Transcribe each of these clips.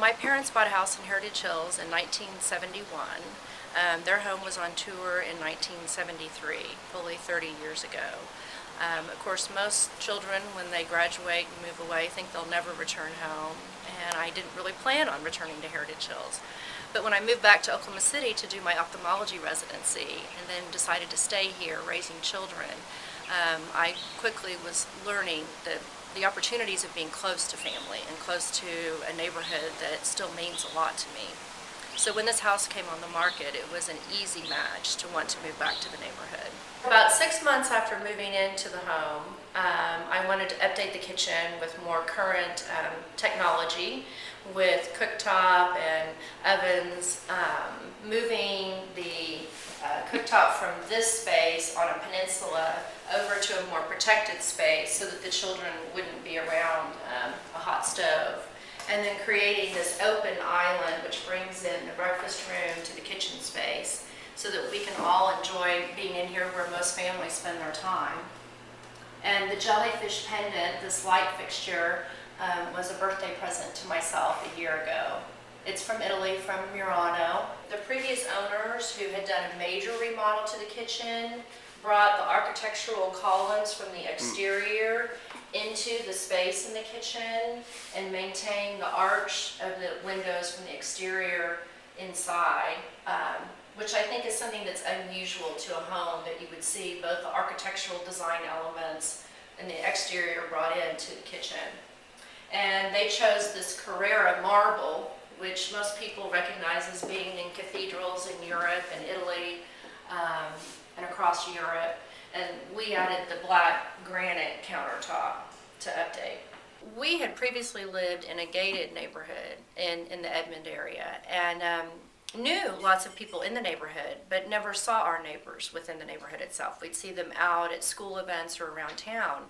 My parents bought a house in Heritage Hills in 1971. Their home was on tour in 1973, fully 30 years ago. Of course, most children, when they graduate and move away, think they'll never return home, and I didn't really plan on returning to Heritage Hills. But when I moved back to Oklahoma City to do my ophthalmology residency and then decided to stay here raising children, I quickly was learning the opportunities of being close to family and close to a neighborhood that still means a lot to me. So when this house came on the market, it was an easy match to want to move back to the neighborhood. About 6 months after moving into the home, I wanted to update the kitchen with more current technology, with cooktop and ovens, moving the cooktop from this space on a peninsula over to a more protected space so that the children wouldn't be around a hot stove. And then creating this open island which brings in the breakfast room to the kitchen space so that we can all enjoy being in here where most families spend their time. And the jellyfish pendant, this light fixture, was a birthday present to myself a year ago. It's from Italy, from Murano. The previous owners, who had done a major remodel to the kitchen, brought the architectural columns from the exterior into the space in the kitchen and maintained the arch of the windows from the exterior inside, which I think is something that's unusual to a home, that you would see both the architectural design elements and the exterior brought into the kitchen. And they chose this Carrara marble, which most people recognize as being in cathedrals in Europe and Italy and across Europe. And we added the black granite countertop to update. We had previously lived in a gated neighborhood in the Edmond area, and knew lots of people in the neighborhood, but never saw our neighbors within the neighborhood itself. We'd see them out at school events or around town.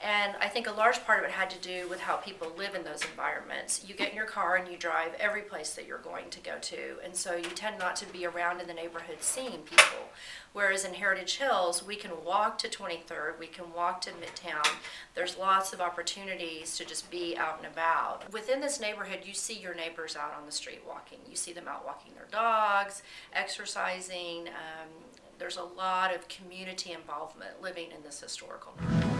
And I think a large part of it had to do with how people live in those environments. You get in your car and you drive every place that you're going to go to, and so you tend not to be around in the neighborhood seeing people. Whereas in Heritage Hills, we can walk to 23rd, we can walk to Midtown. There's lots of opportunities to just be out and about. Within this neighborhood, you see your neighbors out on the street walking. You see them out walking their dogs, exercising. There's a lot of community involvement living in this historical neighborhood.